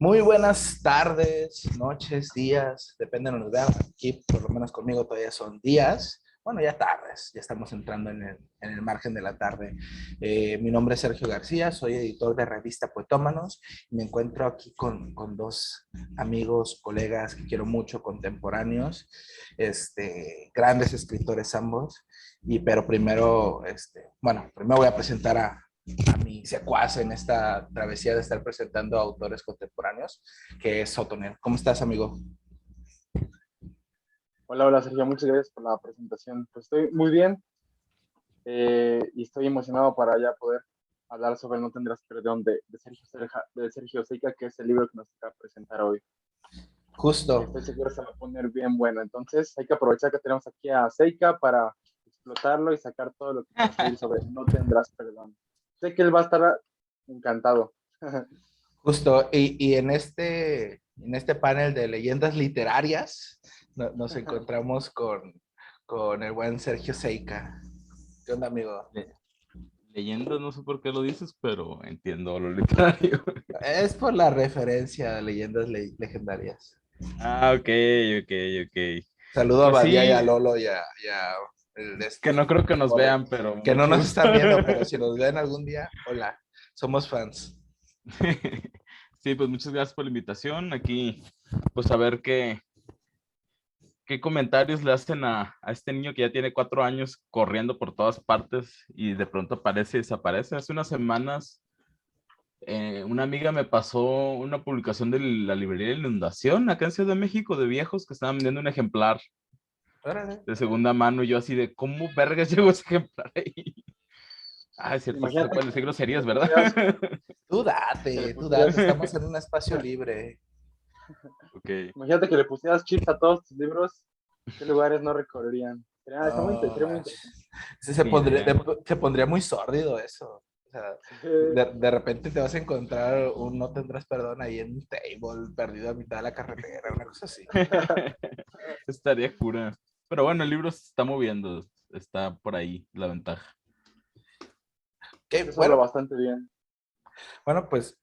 Muy buenas tardes, noches, días, depende de donde nos vean. Aquí, por lo menos conmigo, todavía son días. Bueno, ya tardes, ya estamos entrando en el margen de la tarde. Mi nombre es Sergio García, soy editor de revista Poetómanos y me encuentro aquí con dos amigos, colegas que quiero mucho, contemporáneos, grandes escritores ambos. Pero primero, primero voy a presentar a mi secuaz en esta travesía de estar presentando a autores contemporáneos, que es Sotoner. ¿Cómo estás, amigo? Hola, hola Sergio, muchas gracias por la presentación. Pues estoy muy bien y estoy emocionado para ya poder hablar sobre No Tendrás Perdón de Sergio Seika, que es el libro que nos toca presentar hoy. Justo, Estoy seguro que se va a poner bien bueno. Entonces hay que aprovechar que tenemos aquí a Seika para explotarlo y sacar todo lo que quiera salir sobre No Tendrás Perdón. Sé que él va a estar encantado. justo. Y en este panel de leyendas literarias nos encontramos con el buen Sergio Seika. ¿Qué onda, amigo? Le- Leyendas, no sé por qué lo dices, pero entiendo lo literario. Es por la referencia a leyendas legendarias. Ah, ok, ok, ok. Saludo a Pues Badía y sí, a Lolo y a el que no creo que nos Borre, vean, pero que no mucho nos gusto. están viendo, pero si nos ven algún día, hola, somos fans. Sí, pues muchas gracias por la invitación. Aquí, pues a ver qué comentarios le hacen a este niño que ya tiene 4 años corriendo por todas partes y de pronto aparece y desaparece. Hace unas semanas una amiga me pasó una publicación de la librería de Inundación acá en Ciudad de México de viejos que estaban vendiendo un ejemplar Órale. de segunda mano y yo así de, ¿cómo vergas llegó ese ejemplar ahí? Ah, es cierto, sí se Imagínate pueden decir que le groserías, ¿verdad? pusieras, Tú date, estamos en un que espacio libre. Ok. chips a todos tus libros. ¿Qué lugares no recorrerían? No, Sería muy interesante. manches. Sí, se Ni pondría, idea. se pondría muy sórdido eso. O sea, Sí, de repente te vas a encontrar un no tendrás perdón ahí en un table, perdido a mitad de la carretera, una cosa así. Estaría cura. Pero bueno, el libro se está moviendo, está por ahí la ventaja. Ok, eso habla bueno, bastante bien. bueno, pues,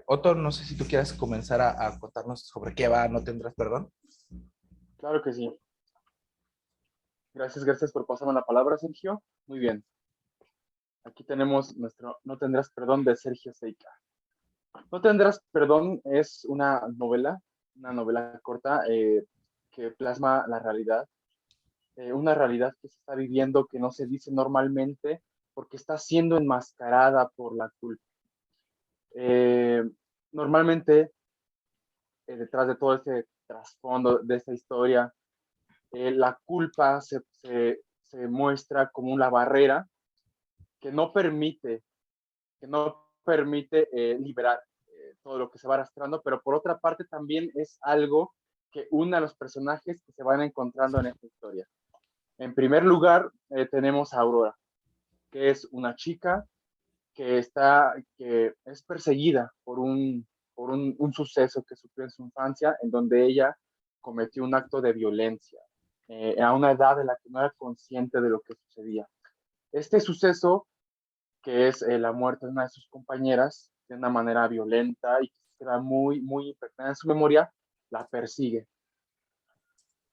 Otto, no sé si tú quieras comenzar a contarnos sobre qué va No tendrás perdón. Claro que sí. Gracias por pasarme la palabra, Sergio. Muy bien. Aquí tenemos nuestro No Tendrás Perdón de Sergio Seika. No Tendrás Perdón es una novela corta que plasma la realidad, una realidad que se está viviendo que no se dice normalmente porque está siendo enmascarada por la culpa. Eh, Normalmente, detrás de todo este trasfondo de esta historia, la culpa se muestra como una barrera que no permite, que no permite liberar todo lo que se va arrastrando, pero por otra parte también es algo que une a los personajes que se van encontrando en esta historia. En primer lugar, tenemos a Aurora, que es una chica que es perseguida por un suceso que sufrió en su infancia, en donde ella cometió un acto de violencia a una edad en la que no era consciente de lo que sucedía. Este suceso, que es la muerte de una de sus compañeras de una manera violenta y que queda muy, muy impregnada en su memoria, la persigue.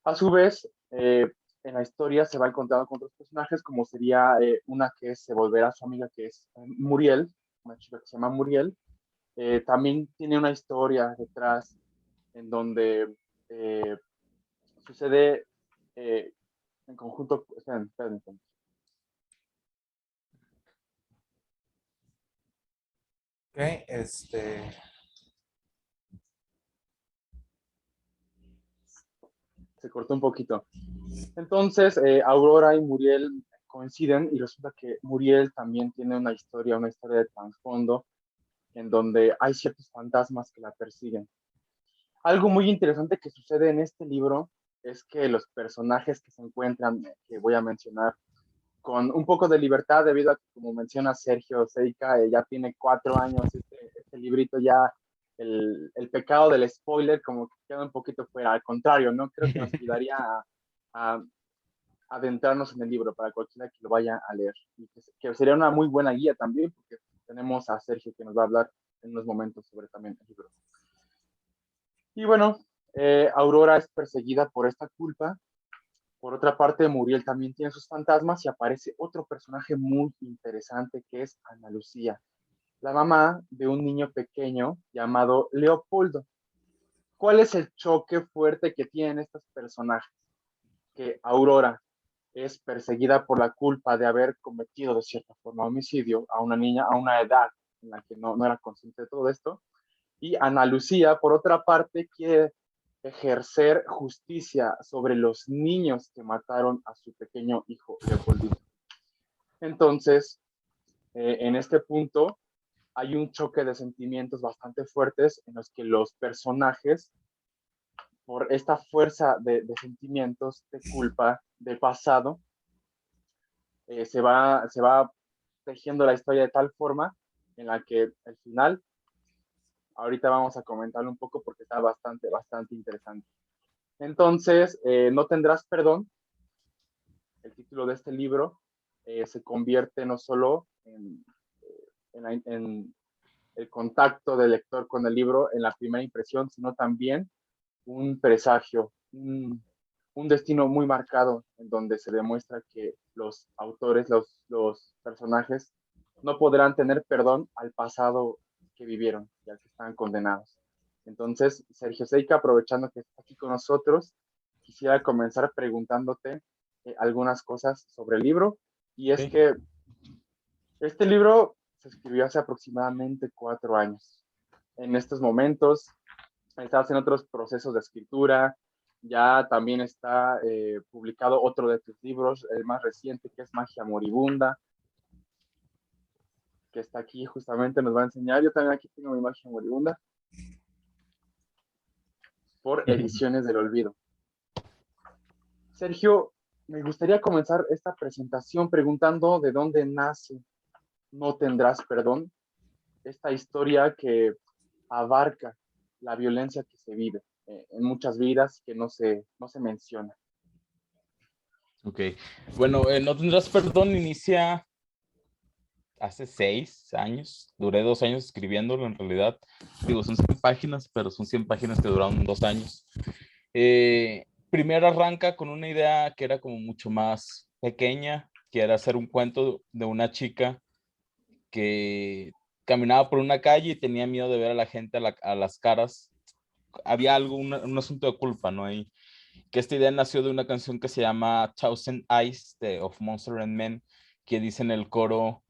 A su vez, en la historia se va encontrando con otros personajes, como sería una que se volverá su amiga, que es Muriel, una chica que se llama Muriel. También tiene una historia detrás en donde eh, sucede en conjunto. Esperen. Ok, Se cortó un poquito. Entonces, Aurora y Muriel coinciden y resulta que Muriel también tiene una historia de trasfondo en donde hay ciertos fantasmas que la persiguen. Algo muy interesante que sucede en este libro es que los personajes que se encuentran, que voy a mencionar, con un poco de libertad, debido a que, como menciona Sergio Seika, ya tiene 4 años este librito, ya el pecado del spoiler como que queda un poquito fuera. Al contrario, ¿no? Creo que nos ayudaría a adentrarnos en el libro para cualquiera que lo vaya a leer. Y que sería una muy buena guía también, porque tenemos a Sergio que nos va a hablar en unos momentos sobre también el libro. Y bueno, Aurora es perseguida por esta culpa. Por otra parte, Muriel también tiene sus fantasmas y aparece otro personaje muy interesante que es Ana Lucía, la mamá de un niño pequeño llamado Leopoldo. ¿Cuál es el choque fuerte que tienen estos personajes? Que Aurora es perseguida por la culpa de haber cometido de cierta forma homicidio a una niña a una edad en la que no era consciente de todo esto. Y Ana Lucía, por otra parte, quiere ejercer justicia sobre los niños que mataron a su pequeño hijo Leopoldito. Entonces, en este punto hay un choque de sentimientos bastante fuertes en los que los personajes, por esta fuerza de sentimientos, de culpa, de pasado, se va tejiendo la historia de tal forma en la que al final, ahorita vamos a comentarlo un poco porque está bastante interesante. Entonces, No tendrás perdón, el título de este libro, se convierte no solo en el contacto del lector con el libro en la primera impresión, sino también un presagio, un destino muy marcado en donde se demuestra que los autores, los personajes, no podrán tener perdón al pasado que vivieron y al que están condenados. Entonces, Sergio Seika, aprovechando que está aquí con nosotros, quisiera comenzar preguntándote algunas cosas sobre el libro. Y es Ok. que este libro se escribió hace aproximadamente 4 años. En estos momentos estás en otros procesos de escritura, ya también está publicado otro de tus libros, el más reciente, que es Magia Moribunda, que está aquí justamente, nos va a enseñar. Yo también aquí tengo mi Magia Moribunda, por Ediciones del Olvido. Sergio, me gustaría comenzar esta presentación preguntando de dónde nace No tendrás perdón, esta historia que abarca la violencia que se vive en muchas vidas que no se menciona. Ok. Bueno, No tendrás perdón inicia hace 6 años. Duré 2 años escribiéndolo en realidad. Digo, son 100 páginas, pero son 100 páginas que duraron 2 años. Primero arranca con una idea que era como mucho más pequeña, que era hacer un cuento de una chica que caminaba por una calle y tenía miedo de ver a la gente a las caras. Había algo, un asunto de culpa, ¿no? Y que esta idea nació de una canción que se llama Thousand Eyes de Of Monster and Men, que dice en el coro,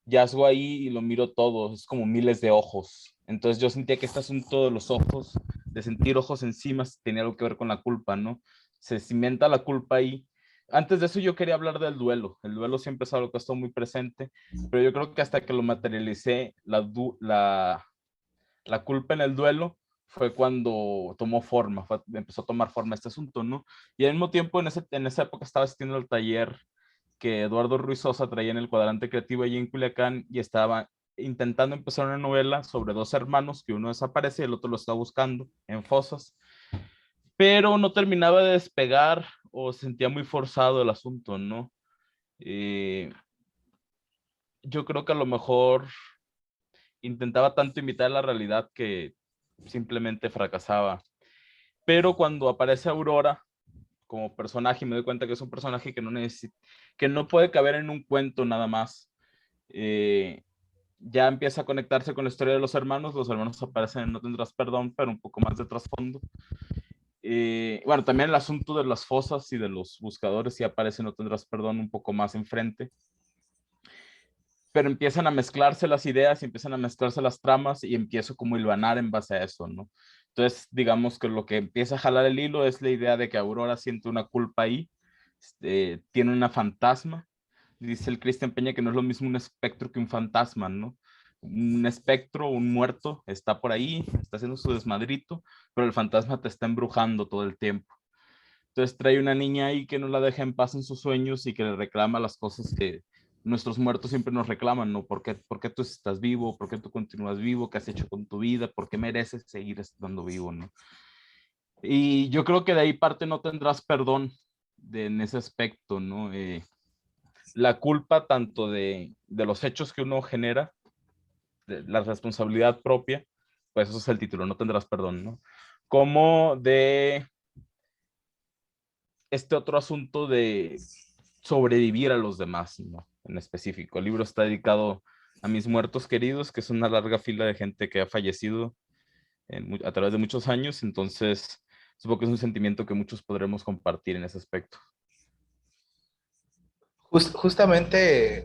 yazgo ahí y lo miro todo, es como miles de ojos. Entonces yo sentía que este asunto de los ojos, de sentir ojos encima, tenía algo que ver con la culpa, ¿no? Se cimenta la culpa ahí. Antes de eso yo quería hablar del duelo. El duelo siempre es algo que ha estado muy presente, pero yo creo que hasta que lo materialicé, la culpa en el duelo fue cuando tomó forma, empezó a tomar forma este asunto, ¿no? Y al mismo tiempo, en esa época estaba asistiendo al taller que Eduardo Ruiz Sosa traía en el Cuadrante Creativo allí en Culiacán y estaba intentando empezar una novela sobre dos hermanos, que uno desaparece y el otro lo está buscando en fosas, pero no terminaba de despegar o sentía muy forzado el asunto, ¿no? Eh, yo creo que a lo mejor intentaba tanto imitar la realidad que simplemente fracasaba. Pero cuando aparece Aurora como personaje, me doy cuenta que es un personaje que no necesita, que no puede caber en un cuento nada más. Ya empieza a conectarse con la historia de los hermanos aparecen en No tendrás perdón, pero un poco más de trasfondo. Bueno, también el asunto de las fosas y de los buscadores sí aparece en No tendrás perdón un poco más enfrente, pero empiezan a mezclarse las ideas y empiezan a mezclarse las tramas y empiezo como a hilvanar en base a eso, ¿no? Entonces, digamos que lo que empieza a jalar el hilo es la idea de que Aurora siente una culpa ahí, tiene una fantasma. Dice el Cristian Peña que no es lo mismo un espectro que un fantasma, ¿no? Un espectro, un muerto, está por ahí, está haciendo su desmadrito, pero el fantasma te está embrujando todo el tiempo. Entonces trae una niña ahí que no la deja en paz en sus sueños y que le reclama las cosas que nuestros muertos siempre nos reclaman, ¿no? Por qué tú estás vivo? ¿Por qué tú continúas vivo? ¿Qué has hecho con tu vida? ¿Por qué mereces seguir estando vivo, no? Y yo creo que de ahí parte No tendrás perdón en ese aspecto, ¿no? La culpa tanto de los hechos que uno genera, de la responsabilidad propia, pues eso es el título, No tendrás perdón, ¿no? como de este otro asunto de sobrevivir a los demás, ¿no? En específico. El libro está dedicado a mis muertos queridos, que es una larga fila de gente que ha fallecido a través de muchos años, entonces supongo que es un sentimiento que muchos podremos compartir en ese aspecto. Justamente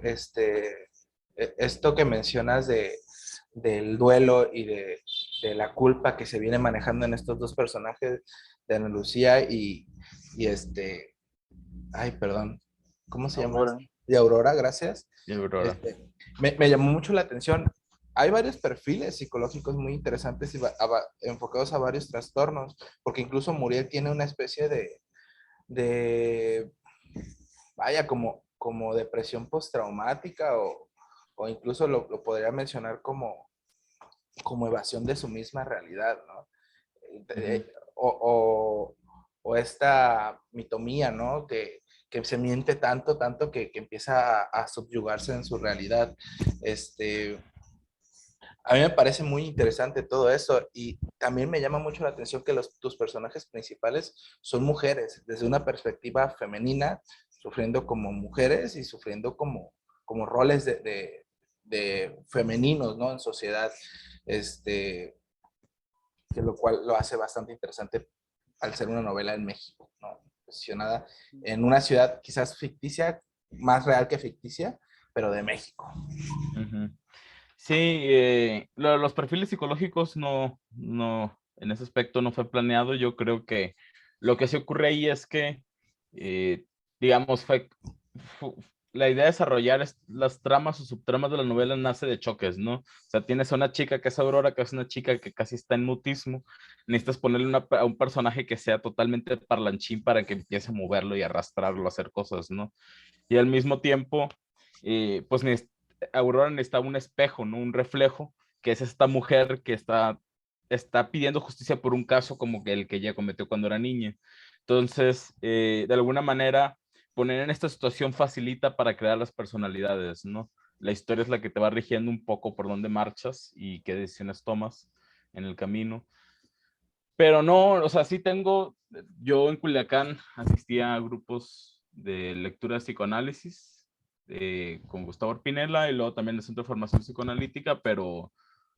esto que mencionas del duelo y de la culpa que se viene manejando en estos dos personajes de Ana Lucía y ay, perdón, ¿cómo se llama? Aurora. De Aurora, gracias. Y Aurora. Me llamó mucho la atención. Hay varios perfiles psicológicos muy interesantes y enfocados a varios trastornos, porque incluso Muriel tiene una especie de vaya, como depresión postraumática o incluso lo podría mencionar como evasión de su misma realidad, ¿no? O esta mitomía, ¿no? Que se miente tanto que empieza a subyugarse en su realidad. A mí me parece muy interesante todo eso y también me llama mucho la atención que tus personajes principales son mujeres, desde una perspectiva femenina, sufriendo como mujeres y sufriendo como roles de femeninos, ¿no? En sociedad, que lo cual lo hace bastante interesante al ser una novela en México, ¿no? Posicionada en una ciudad quizás ficticia, más real que ficticia, pero de México. Ujú. Sí, los perfiles psicológicos en ese aspecto no fue planeado. Yo creo que lo que se ocurre ahí es que, digamos, la idea de desarrollar las tramas o subtramas de la novela nace de choques, ¿no? O sea, tienes a una chica que es Aurora, que es una chica que casi está en mutismo. Necesitas ponerle a un personaje que sea totalmente parlanchín para que empiece a moverlo y arrastrarlo a hacer cosas, ¿no? Y al mismo tiempo, pues Aurora necesitaba un espejo, ¿no? Un reflejo, que es esta mujer que está pidiendo justicia por un caso como que el que ella cometió cuando era niña. Entonces, de alguna manera, poner en esta situación facilita para crear las personalidades, ¿no? La historia es la que te va rigiendo un poco por dónde marchas y qué decisiones tomas en el camino. Pero no, o sea, yo en Culiacán asistía a grupos de lectura de psicoanálisis con Gustavo Orpinela y luego también el Centro de Formación Psicoanalítica, pero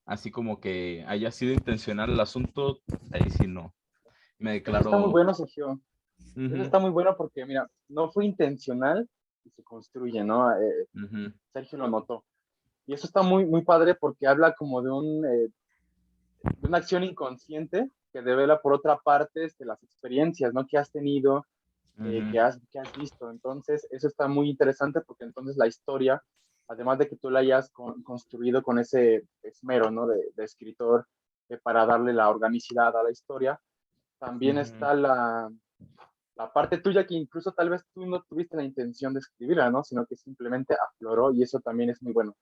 así como que haya sido intencional el asunto, ahí sí no. Me Eso está muy declaro... bueno, Sergio. Eso Ujú, está muy bueno porque, mira, no fue intencional y se construye, ¿no? ujú, Sergio lo notó. Y eso está muy, muy padre porque habla como de una acción inconsciente que devela por otra parte las experiencias, ¿no? Que has tenido, ujú, que has visto. Entonces, eso está muy interesante porque entonces la historia, además de que tú la hayas construido con ese esmero, ¿no? De escritor para darle la organicidad a la historia, también ujú. está la parte tuya que incluso tal vez tú no tuviste la intención de escribirla, ¿no? Sino que simplemente afloró y eso también es muy bueno.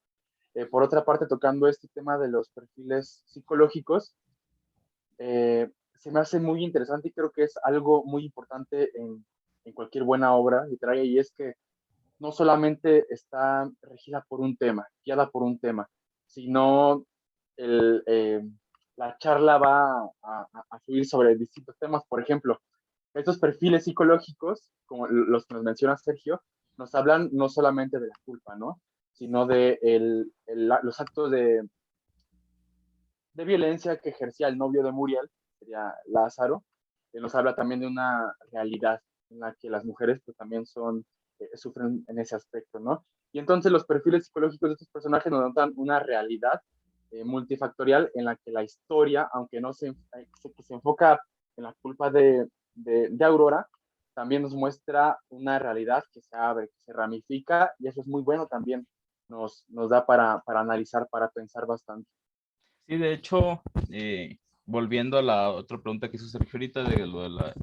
Por otra parte, tocando este tema de los perfiles psicológicos, se me hace muy interesante y creo que es algo muy importante en cualquier buena obra literaria y es que no solamente está regida por un tema, guiada por un tema, sino el, eh, la charla va a fluir sobre distintos temas. Por ejemplo, estos perfiles psicológicos, como los que nos menciona Sergio, nos hablan no solamente de la culpa, ¿no? Sino de los actos de violencia que ejercía el novio de Muriel, sería Lázaro, que nos habla también de una realidad en la que las mujeres pues también sufren en ese aspecto, ¿no? Y entonces los perfiles psicológicos de estos personajes nos dan una realidad multifactorial en la que la historia, aunque no que se enfoca en la culpa de Aurora, también nos muestra una realidad que se abre, que se ramifica, y eso es muy bueno también, nos da para analizar, para pensar bastante. Sí, de hecho, volviendo a la otra pregunta que hizo Sergio ahorita, de lo de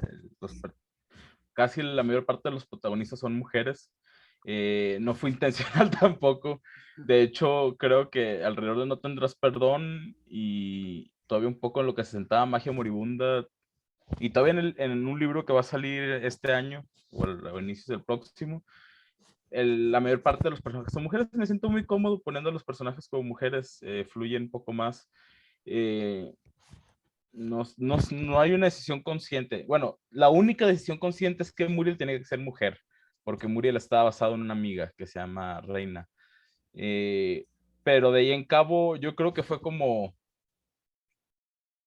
casi la mayor parte de los protagonistas son mujeres. No fue intencional tampoco. De hecho, creo que alrededor de No Tendrás Perdón y todavía un poco en lo que se sentaba Magia Moribunda y todavía en un libro que va a salir este año o a inicios del próximo, la mayor parte de los personajes son mujeres. Me siento muy cómodo poniendo a los personajes como mujeres, fluyen un poco más. Eh, no hay una decisión consciente. Bueno, la única decisión consciente es que Muriel tenía que ser mujer, porque Muriel estaba basado en una amiga que se llama Reina. Eh, pero de ahí en cabo, yo creo que fue como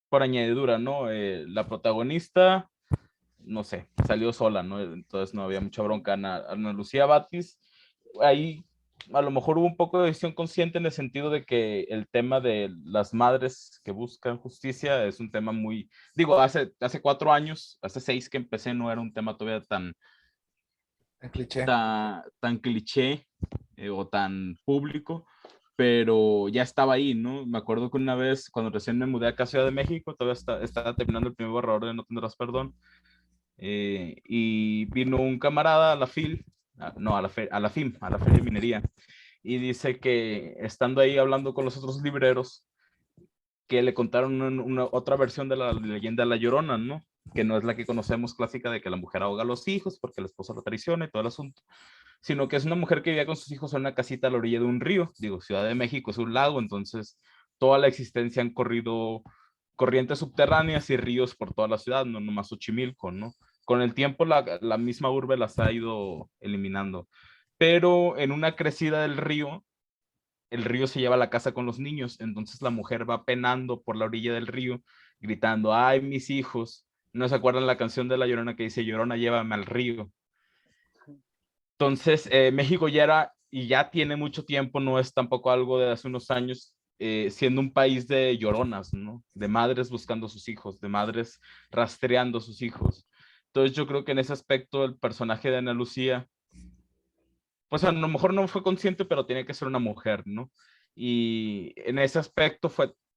por añadidura, ¿no? La protagonista, no sé, salió sola, ¿no? Entonces no había mucha bronca. Ana Lucía Batis, ahí a lo mejor hubo un poco de decisión consciente en el sentido de que el tema de las madres que buscan justicia es un tema muy, digo, hace 4 años, hace 6 que empecé, no era un tema todavía El cliché. tan cliché o tan público, pero ya estaba ahí, ¿no? Me acuerdo que una vez, cuando recién me mudé acá a Ciudad de México, todavía estaba terminando el primer borrador de No Tendrás Perdón, y vino un camarada a la FIL, no, a la FIM, a la Feria de Minería, y dice que estando ahí hablando con los otros libreros, que le contaron otra versión de la leyenda de La Llorona, ¿no? Que no es la que conocemos clásica de que la mujer ahoga a los hijos porque la esposa lo traiciona y todo el asunto, sino que es una mujer que vivía con sus hijos en una casita a la orilla de un río. Digo, Ciudad de México es un lago, entonces toda la existencia han corrido corrientes subterráneas y ríos por toda la ciudad, no nomás Xochimilco, ¿no? Con el tiempo la misma urbe las ha ido eliminando. Pero en una crecida del río, el río se lleva a la casa con los niños, entonces la mujer va penando por la orilla del río, gritando, ay, mis hijos. ¿No se acuerdan la canción de La Llorona que dice, Llorona, llévame al río? Entonces, México ya era, y ya tiene mucho tiempo, no es tampoco algo de hace unos años, siendo un país de lloronas, ¿no? De madres buscando a sus hijos, de madres rastreando a sus hijos. Entonces, yo creo que en ese aspecto el personaje de Ana Lucía, pues a lo mejor no fue consciente, pero tiene que ser una mujer, ¿no? Y en ese aspecto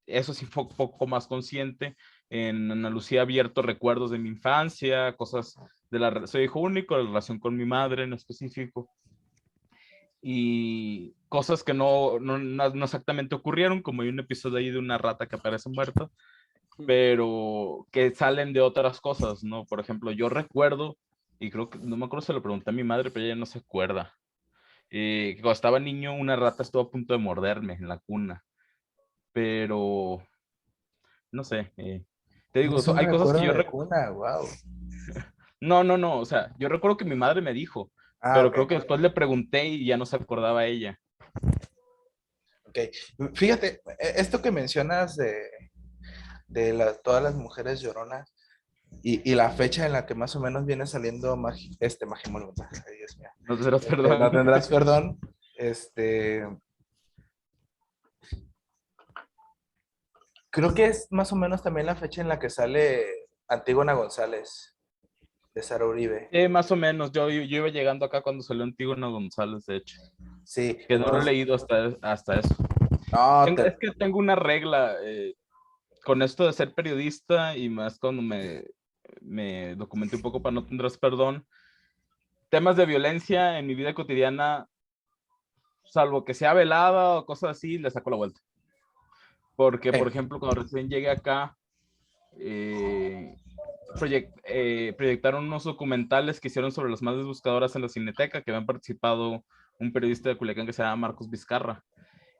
eso sí fue un poco más consciente. En Ana Lucía abierto recuerdos de mi infancia, cosas soy hijo único, la relación con mi madre en específico, y cosas que no exactamente ocurrieron, como hay un episodio ahí de una rata que aparece muerta, pero que salen de otras cosas, ¿no? Por ejemplo, yo recuerdo, y creo que, no me acuerdo si lo pregunté a mi madre, pero ella no se acuerda, que cuando estaba niño una rata estuvo a punto de morderme en la cuna, pero no sé, te digo, Es un hay cosas que recuerdo yo de recuerdo, cuna, wow. no, o sea, yo recuerdo que mi madre me dijo, Ah, pero ok. creo que después le pregunté y ya no se acordaba ella. Ok. Fíjate, esto que mencionas de todas las mujeres lloronas y la fecha en la que más o menos viene saliendo Magimol, ay, Dios mío. No te serás perdón. No tendrás perdón. Este, creo que es más o menos también la fecha en la que sale Antígona González de Sara Uribe. Más o menos, yo iba llegando acá cuando salió Antígona González, de hecho, Sí, que no lo he entonces, leído hasta eso. no, Es que tengo una regla con esto de ser periodista y más cuando me documenté un poco para No Tendrás Perdón, temas de violencia en mi vida cotidiana, salvo que sea velada o cosas así, le saco la vuelta. Porque, por ok. ejemplo, cuando recién llegué acá, eh, proyectaron unos documentales que hicieron sobre las madres buscadoras en la Cineteca, que habían participado un periodista de Culiacán que se llama Marcos Vizcarra.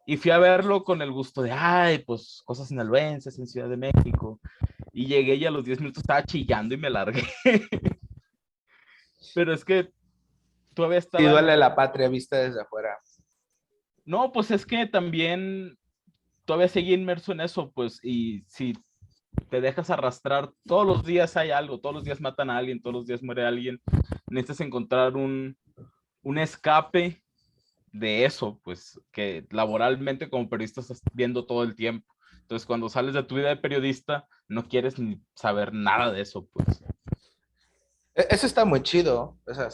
Y fui a verlo con el gusto de, ay, pues cosas sinaloenses en Ciudad de México. Y llegué y a los 10 minutos estaba chillando y me largué. Pero es que todavía Sí, estaba duele la patria vista desde afuera. No, pues es que también todavía seguí inmerso en eso, pues, y si te dejas arrastrar, todos los días hay algo, todos los días matan a alguien, todos los días muere alguien, necesitas encontrar un escape de eso, pues, que laboralmente como periodista estás viendo todo el tiempo. Entonces, cuando sales de tu vida de periodista, no quieres ni saber nada de eso, pues. Eso está muy chido, o sea,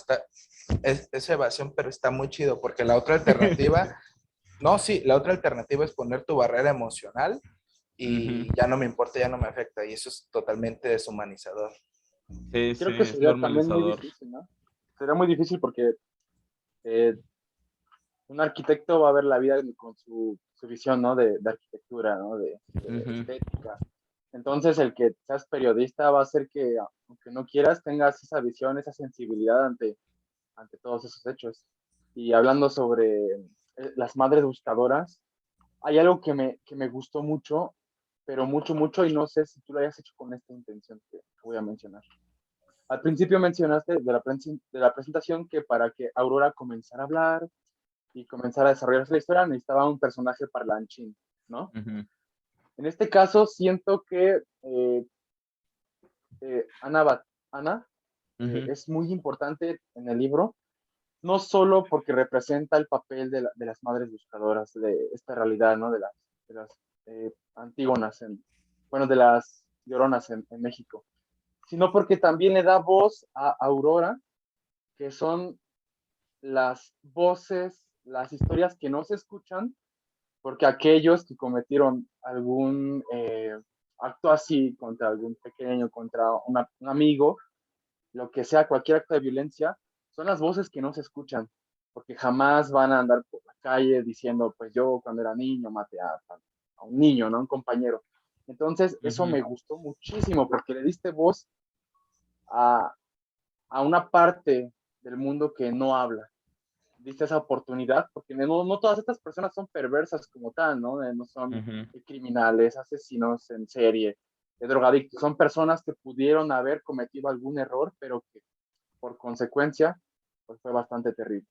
es evasión, pero está muy chido, porque la otra alternativa, no, sí, la otra alternativa es poner tu barrera emocional Ujú. y ya no me importa, ya no me afecta, y eso es totalmente deshumanizador. Sí, sí, Creo que es sería también muy normalizador. difícil, ¿no? Sería muy difícil porque eh, un arquitecto va a ver la vida con su visión, ¿no? De arquitectura, ¿no? De Ujú. estética. Entonces, el que seas periodista va a hacer que, aunque no quieras, tengas esa visión, esa sensibilidad ante todos esos hechos. Y hablando sobre las madres buscadoras, hay algo que me gustó mucho, pero mucho, mucho, y no sé si tú lo hayas hecho con esta intención que voy a mencionar. Al principio mencionaste de la presentación que para que Aurora comenzara a hablar y comenzara a desarrollarse la historia necesitaba un personaje parlanchín, ¿no? Ujú, En este caso siento que Ana ujú, es muy importante en el libro, no solo porque representa el papel de las madres buscadoras de esta realidad, ¿no? De las antígonas, bueno, de las lloronas en México, sino porque también le da voz a Aurora, que son las voces, las historias que no se escuchan, porque aquellos que cometieron algún acto así contra algún pequeño, contra un amigo, lo que sea, cualquier acto de violencia, son las voces que no se escuchan, porque jamás van a andar por la calle diciendo, pues yo cuando era niño maté a un niño, ¿no? Un compañero. Entonces, eso ujú. me gustó muchísimo, porque le diste voz a, a una parte del mundo que no habla. Diste esa oportunidad, porque no todas estas personas son perversas como tal, ¿no? No son Ujú. criminales, asesinos en serie, drogadictos, son personas que pudieron haber cometido algún error, pero que por consecuencia, pues fue bastante terrible.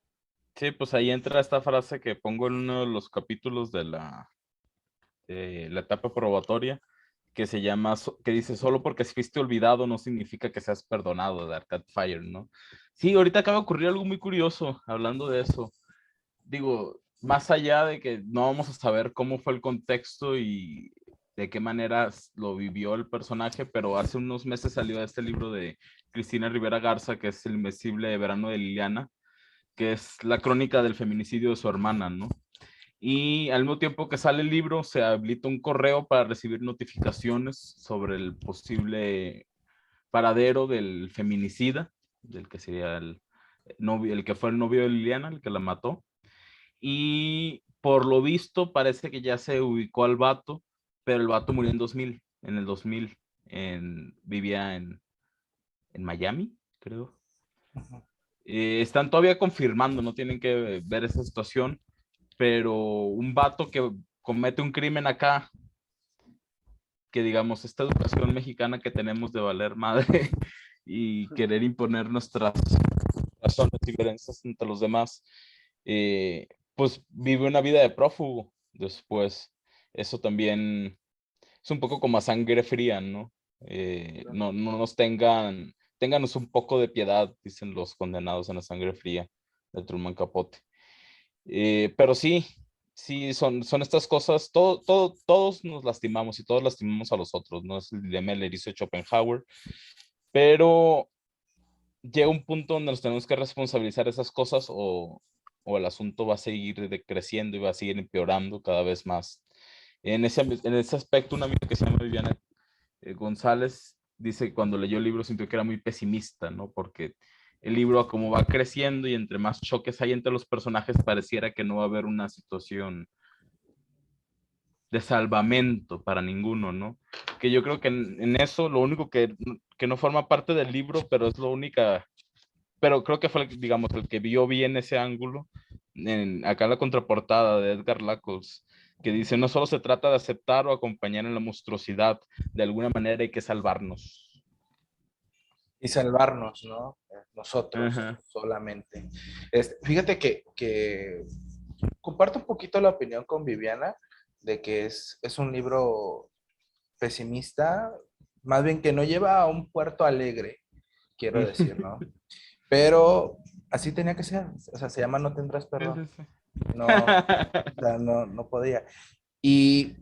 Sí, pues ahí entra esta frase que pongo en uno de los capítulos de la etapa probatoria, que se llama, que dice, solo porque fuiste olvidado no significa que seas perdonado, de Arcade Fire, ¿no? Sí, ahorita acaba de ocurrir algo muy curioso hablando de eso. Digo, más allá de que no vamos a saber cómo fue el contexto y de qué manera lo vivió el personaje, pero hace unos meses salió este libro de Cristina Rivera Garza, que es El Invencible Verano de Liliana, que es la crónica del feminicidio de su hermana, ¿no? Y al mismo tiempo que sale el libro, se habilita un correo para recibir notificaciones sobre el posible paradero del feminicida, del que sería el novio, el que fue el novio de Liliana, el que la mató. Y por lo visto parece que ya se ubicó al vato, pero el vato murió en 2000, en el 2000, vivía en Miami, creo. Ujú. Están todavía confirmando, no tienen que ver esa situación, pero un vato que comete un crimen acá, que digamos, esta educación mexicana que tenemos de valer madre y querer imponer nuestras razones y diferencias entre los demás, eh, pues vive una vida de prófugo después. Eso también es un poco como a sangre fría, ¿no? No nos ténganos un poco de piedad, dicen los condenados en la sangre fría de Truman Capote. Pero sí, sí, son estas cosas, todos nos lastimamos y todos lastimamos a los otros, ¿no? Es el dilema del erizo de Schopenhauer, pero llega un punto donde nos tenemos que responsabilizar esas cosas o el asunto va a seguir creciendo y va a seguir empeorando cada vez más. En ese aspecto, una amiga que se llama Viviana González dice que cuando leyó el libro sintió que era muy pesimista, ¿no? Porque el libro, como va creciendo y entre más choques hay entre los personajes, pareciera que no va a haber una situación de salvamento para ninguno, ¿no? Que yo creo que en eso lo único que no forma parte del libro, pero es lo única, pero creo que fue, digamos, el que vio bien ese ángulo, acá en la contraportada de Edgar Lacos, que dice, no solo se trata de aceptar o acompañar en la monstruosidad, de alguna manera hay que salvarnos. Y salvarnos, ¿no? Nosotros Ajá. solamente. Fíjate que comparto un poquito la opinión con Viviana de que es un libro pesimista, más bien que no lleva a un puerto alegre, quiero decir, ¿no? Pero así tenía que ser, o sea, se llama No tendrás Sí, perdón, sí, sí. no, o sea, no podía. Y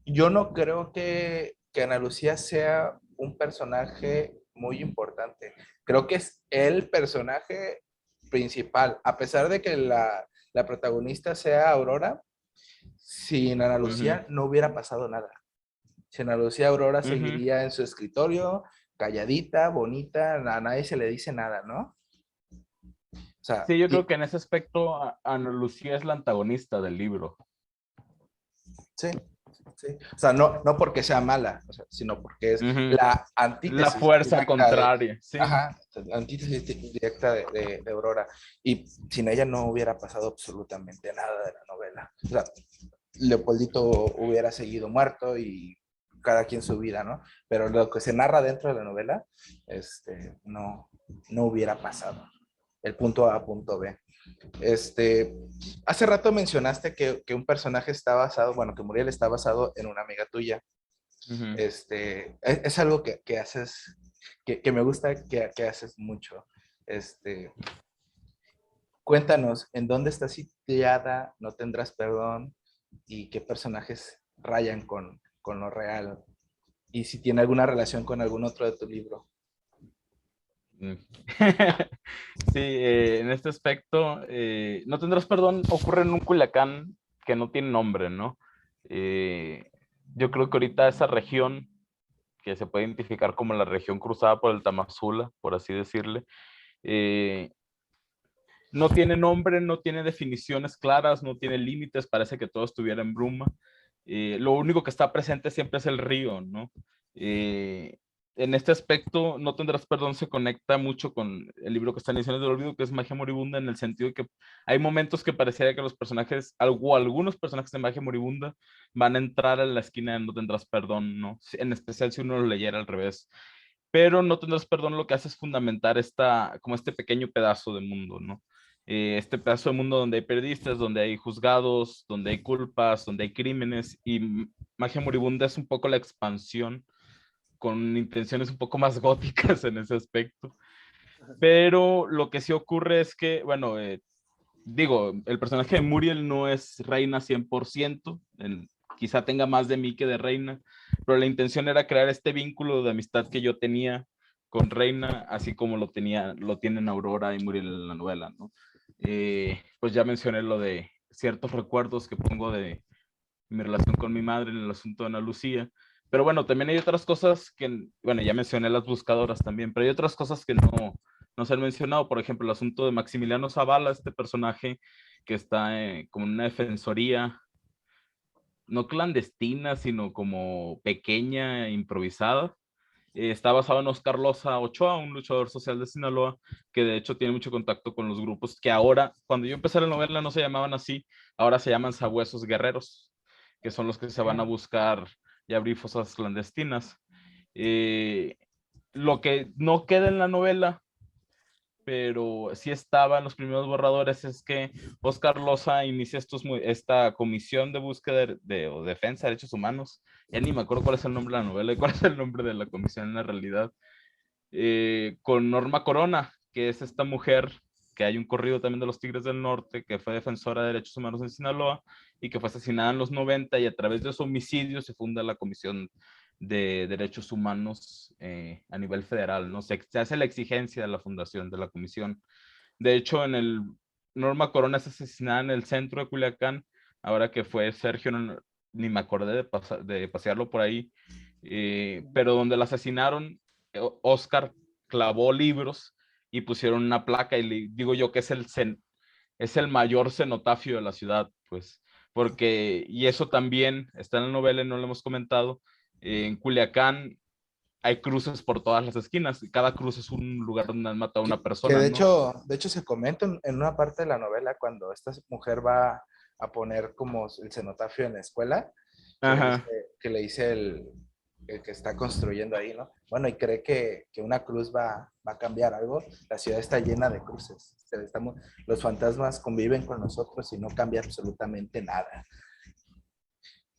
yo no creo que Ana Lucía sea un personaje muy importante. Creo que es el personaje principal, a pesar de que la protagonista sea Aurora, sin Ana Ujú, Lucía no hubiera pasado nada. Sin Ana Lucía, Aurora ujú. seguiría en su escritorio, calladita, bonita, a nadie se le dice nada, ¿no? O sea, Sí, yo creo y, que en ese aspecto Ana Lucía es la antagonista del libro. sí, sí. O sea, no porque sea mala, o sea, sino porque es Ujú. la La antítesis fuerza directa de, contraria, sí. ajá, la antítesis directa de Aurora. Y sin ella no hubiera pasado absolutamente nada de la novela. O sea, Leopoldito hubiera seguido muerto y cada quien su vida, ¿no? Pero lo que se narra dentro de la novela, no, no hubiera pasado. El punto A, punto B. Hace rato mencionaste que un personaje está basado, bueno, que Muriel está basado en una amiga tuya. Ujú. Es algo que haces, que me gusta que haces mucho. Cuéntanos, ¿en dónde está situada No tendrás perdón? ¿Y qué personajes rayan con lo real? Y si tiene alguna relación con algún otro de tu libro. Mm. Sí, en este aspecto, No tendrás perdón ocurre en un Culiacán que no tiene nombre, ¿no? Eh, yo creo que ahorita esa región, que se puede identificar como la región cruzada por el Tamazula, por así decirle, eh, no tiene nombre, no tiene definiciones claras, no tiene límites, parece que todo estuviera en bruma. Lo único que está presente siempre es el río, ¿no? Eh, en este aspecto, No tendrás perdón se conecta mucho con el libro que está en Ediciones del Olvido, que es Magia Moribunda, en el sentido de que hay momentos que pareciera que los personajes, algunos personajes de Magia Moribunda van a entrar a la esquina de No tendrás perdón, ¿no? En especial si uno lo leyera al revés. Pero No tendrás perdón lo que hace es fundamentar como este pequeño pedazo de mundo, ¿no? Este pedazo de mundo donde hay periodistas, donde hay juzgados, donde hay culpas, donde hay crímenes, y Magia Moribunda es un poco la expansión con intenciones un poco más góticas en ese aspecto. Pero lo que sí ocurre es que, bueno, digo, el personaje de Muriel no es reina 100%, quizá tenga más de mí que de reina, pero la intención era crear este vínculo de amistad que yo tenía con Reina, así como lo tienen Aurora y Muriel en la novela, ¿no? Pues ya mencioné lo de ciertos recuerdos que pongo de mi relación con mi madre en el asunto de Ana Lucía, pero bueno, también hay otras cosas que, bueno, ya mencioné las buscadoras también, pero hay otras cosas que no se han mencionado, por ejemplo, el asunto de Maximiliano Zavala, este personaje que está como en una defensoría, no clandestina, sino como pequeña, improvisada. Está basado en Oscar Loza Ochoa, un luchador social de Sinaloa, que de hecho tiene mucho contacto con los grupos que ahora, cuando yo empecé la novela no se llamaban así, ahora se llaman sabuesos guerreros, que son los que se van a buscar y abrir fosas clandestinas. Eh, lo que no queda en la novela, pero sí estaba en los primeros borradores, es que Oscar Loza inicia esta comisión de búsqueda o defensa de derechos humanos. Ya ni me acuerdo cuál es el nombre de la novela y cuál es el nombre de la comisión en la realidad. Con Norma Corona, que es esta mujer que hay un corrido también de los Tigres del Norte, que fue defensora de derechos humanos en Sinaloa y que fue asesinada en los 90, y a través de su homicidio se funda la Comisión de Derechos Humanos a nivel federal, ¿no? Se hace la exigencia de la fundación de la comisión. De hecho, Norma Corona es asesinada en el centro de Culiacán, ahora que fue Sergio, ni me acordé de pasearlo por ahí, pero donde la asesinaron, Oscar clavó libros y pusieron una placa, y digo yo que es el mayor cenotafio de la ciudad, pues, porque, y eso también está en la novela y no lo hemos comentado, en Culiacán hay cruces por todas las esquinas, y cada cruz es un lugar donde han matado a una Que persona, ¿no? de hecho se comenta en una parte de la novela cuando esta mujer va a poner como el cenotafio en la escuela, Ajá. que le dice el que está construyendo ahí, ¿no? Bueno, y cree que una cruz va a cambiar algo. La ciudad está llena de cruces. Los fantasmas conviven con nosotros y no cambia absolutamente nada.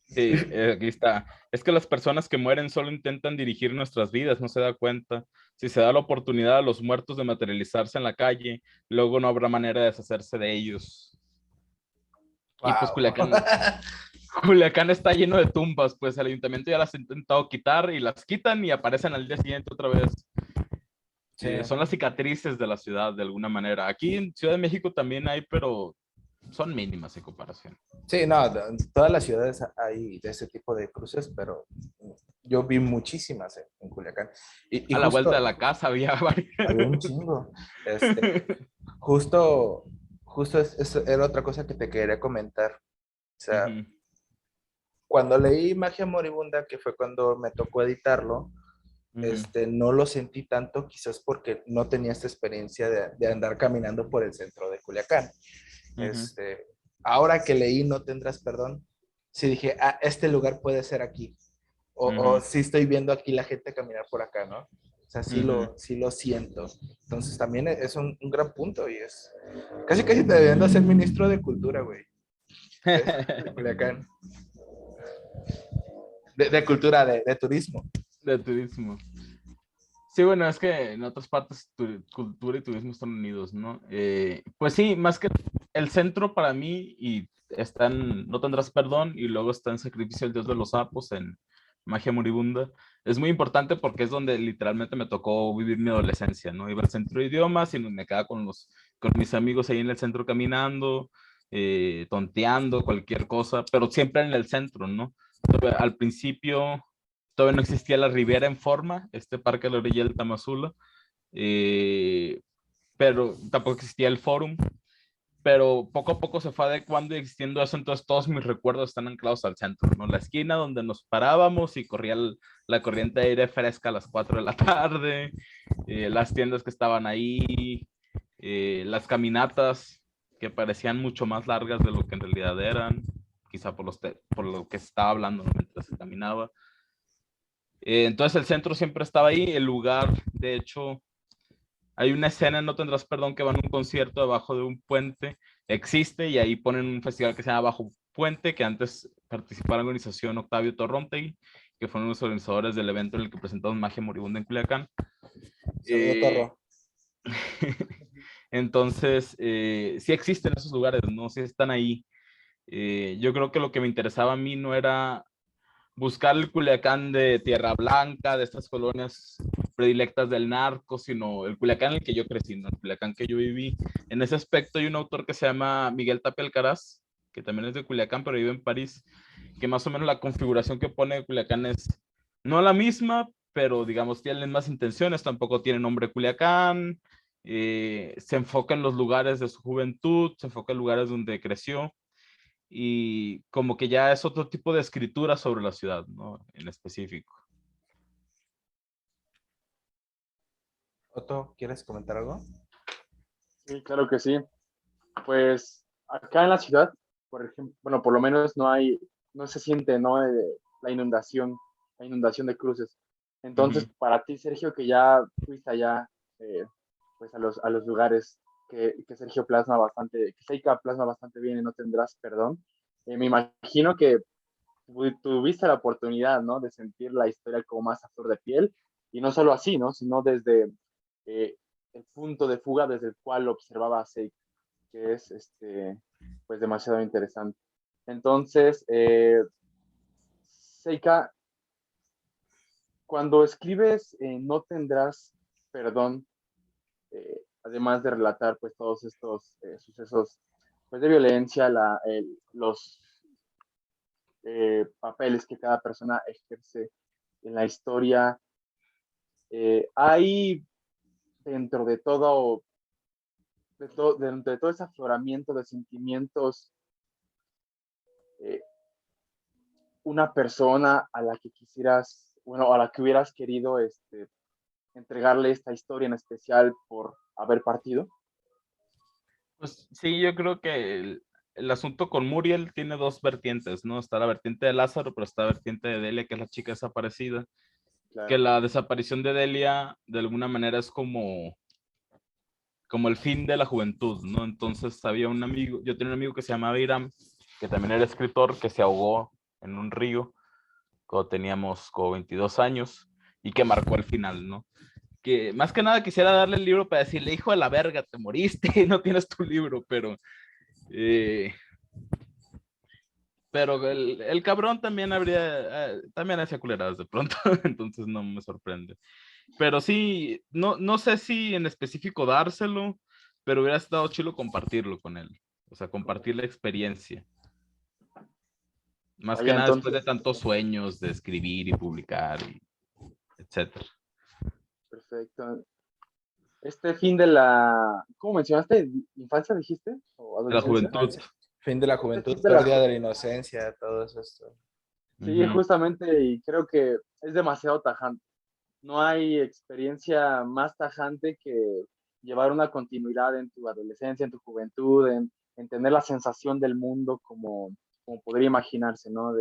Sí, aquí está. Es que las personas que mueren solo intentan dirigir nuestras vidas, no se da cuenta. Si se da la oportunidad a los muertos de materializarse en la calle, luego no habrá manera de deshacerse de ellos. Y pues Wow. Culiacán está lleno de tumbas, pues el ayuntamiento ya las ha intentado quitar y las quitan y aparecen al día siguiente otra vez. Sí. Son las cicatrices de la ciudad de alguna manera. Aquí en Ciudad de México también hay, pero son mínimas en comparación. Sí, no, en todas las ciudades hay de ese tipo de cruces, pero yo vi muchísimas en Culiacán. Y A la vuelta de justo la casa había varias. había un chingo. Justo, justo era otra cosa que te quería comentar. O sea, Ujú, cuando leí Magia Moribunda, que fue cuando me tocó editarlo, ujú, no lo sentí tanto, quizás porque no tenía esta experiencia de andar caminando por el centro de Culiacán. ujú. Ahora que leí No tendrás perdón, sí dije, ah, este lugar puede ser aquí. o sí estoy viendo aquí la gente caminar por acá, ¿no? O sea, sí lo siento. Entonces también es un gran punto y es casi te deberían de hacer ministro de cultura, güey. De Culiacán. De cultura, de turismo. De turismo. Sí, bueno, es que en otras partes cultura y turismo están unidos, ¿no? Pues sí, más que el centro para mí, y está en No Tendrás Perdón, y luego está en Sacrificio del Dios de los Sapos, en Magia Moribunda. Es muy importante porque es donde literalmente me tocó vivir mi adolescencia, ¿no? Iba al centro de idiomas y me quedaba con mis amigos ahí en el centro caminando, tonteando, cualquier cosa, pero siempre en el centro, ¿no? Al principio todavía no existía la Riviera en forma, este parque a la orilla del Tamazula, eh, pero tampoco existía el Fórum, pero poco a poco se fue adecuando y existiendo eso, entonces todos mis recuerdos están anclados al centro, ¿no? La esquina donde nos parábamos y corría la corriente de aire fresca a las 4 de la tarde, las tiendas que estaban ahí, las caminatas que parecían mucho más largas de lo que en realidad eran, quizá por lo que se estaba hablando, ¿no? Mientras se caminaba. Entonces el centro siempre estaba ahí, el lugar, de hecho, hay una escena en No Tendrás Perdón que van a un concierto debajo de un puente, existe, y ahí ponen un festival que se llama Bajo Puente, que antes participó en la organización Octavio Torrontegui, que fueron los organizadores del evento en el que presentamos Magia Moribunda en Culiacán. Saludo, Torro. Entonces, sí existen esos lugares, ¿no? Sí están ahí. Yo creo que lo que me interesaba a mí no era buscar el Culiacán de Tierra Blanca, de estas colonias predilectas del narco, sino el Culiacán en el que yo crecí, ¿no? El Culiacán que yo viví. En ese aspecto hay un autor que se llama Miguel Tapia Alcaraz, que también es de Culiacán, pero vive en París, que más o menos la configuración que pone de Culiacán es no la misma, pero digamos tienen más intenciones, tampoco tiene nombre Culiacán, se enfoca en los lugares de su juventud, se enfoca en lugares donde creció, y como que ya es otro tipo de escritura sobre la ciudad, ¿no? En específico. Otto, ¿quieres comentar algo? Sí, claro que sí. Pues acá en la ciudad, por ejemplo, bueno, por lo menos no se siente, ¿no? La inundación de cruces. Entonces, Ujú. para ti, Sergio, que ya fuiste allá, eh, pues a los lugares que Sergio plasma bastante, que Seika plasma bastante bien y No Tendrás Perdón, me imagino que tuviste la oportunidad, ¿no? De sentir la historia como más a flor de piel, y no solo así, ¿no? Sino desde eh, el punto de fuga desde el cual observaba a Seika, que es pues demasiado interesante. Entonces, Seika, cuando escribes No Tendrás Perdón, además de relatar pues todos estos sucesos pues, de violencia, los papeles que cada persona ejerce en la historia, hay dentro de dentro de todo ese afloramiento de sentimientos, eh, una persona a la que quisieras, bueno, a la que hubieras querido entregarle esta historia en especial por haber partido. Pues sí, yo creo que el asunto con Muriel tiene dos vertientes, ¿no? Está la vertiente de Lázaro, pero está la vertiente de Delia, que es la chica desaparecida. Que Claro. la desaparición de Delia, de alguna manera, es como el fin de la juventud, ¿no? Entonces había un amigo, yo tenía un amigo que se llamaba Iram, que también era escritor, que se ahogó en un río cuando teníamos como 22 años y que marcó el final, ¿no? Que más que nada quisiera darle el libro para decirle, hijo de la verga, te moriste, no tienes tu libro, eh, pero el cabrón también también hacía culeradas de pronto, entonces no me sorprende. Pero sí, no sé si en específico dárselo, pero hubiera estado chido compartirlo con él, o sea, compartir la experiencia. Más que Vaya, nada después de entonces, tantos sueños de escribir y publicar, etcétera. perfecto. Este fin de la, ¿cómo mencionaste? ¿Infancia dijiste? ¿O La adolescencia? juventud. Infancia. Fin de la Este juventud, fin de pérdida de la inocencia, todo eso. sí, Ujú. justamente, y creo que es demasiado tajante. No hay experiencia más tajante que llevar una continuidad en tu adolescencia, en tu juventud, en tener la sensación del mundo como podría imaginarse, ¿no?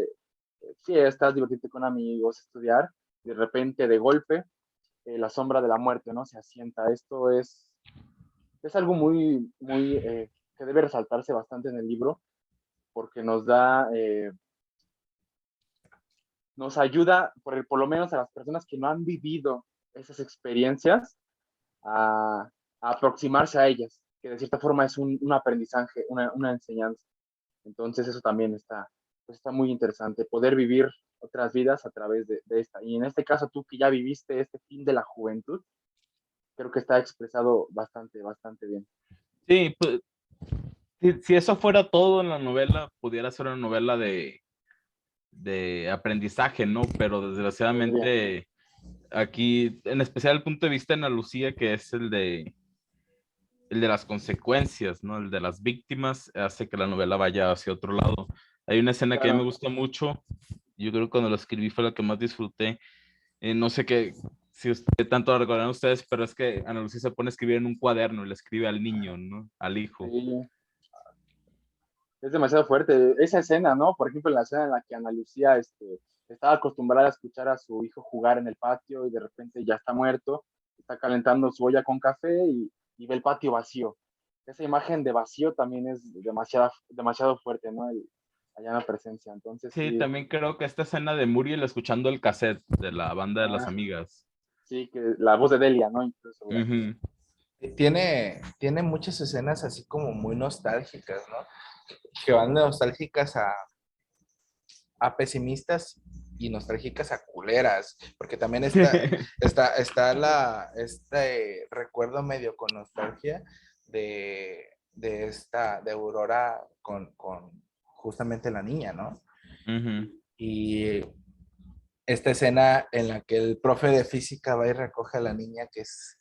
fiestas, divertirte con amigos, estudiar, de repente, de golpe, la sombra de la muerte, ¿no? Se asienta. Esto es algo que debe resaltarse bastante en el libro, porque nos ayuda, por lo menos a las personas que no han vivido esas experiencias, a aproximarse a ellas, que de cierta forma es un aprendizaje, una enseñanza. Entonces eso también pues está muy interesante, poder vivir otras vidas a través de esta. Y en este caso, tú que ya viviste este fin de la juventud, creo que está expresado bastante, bastante bien. Sí, pues, si eso fuera todo en la novela, pudiera ser una novela de aprendizaje, ¿no? Pero desgraciadamente aquí, en especial el punto de vista de Ana Lucía, que es el de las consecuencias, ¿no? El de las víctimas, hace que la novela vaya hacia otro lado. Hay una escena que a mí me Claro. gusta mucho, yo creo que cuando la escribí fue la que más disfruté. No sé si usted tanto la recordarán ustedes, pero es que Ana Lucía se pone a escribir en un cuaderno y le escribe al niño, ¿no? Al hijo. Sí, es demasiado fuerte esa escena, ¿no? Por ejemplo, la escena en la que Ana Lucía estaba acostumbrada a escuchar a su hijo jugar en el patio y de repente ya está muerto, está calentando su olla con café y ve el patio vacío. Esa imagen de vacío también es demasiado, demasiado fuerte, ¿no? Allá en la presencia. Entonces, Sí, sí, también creo que esta escena de Muriel escuchando el cassette de la banda de las ah, amigas. sí, que la voz de Delia, ¿no? Incluso, ¿verdad? Ujú. Tiene muchas escenas así como muy nostálgicas, ¿no? Que van de nostálgicas a pesimistas y nostálgicas a culeras, porque también está este recuerdo medio con nostalgia de Aurora con justamente la niña, ¿no? Ujú. Y esta escena en la que el profe de física va y recoge a la niña, que es,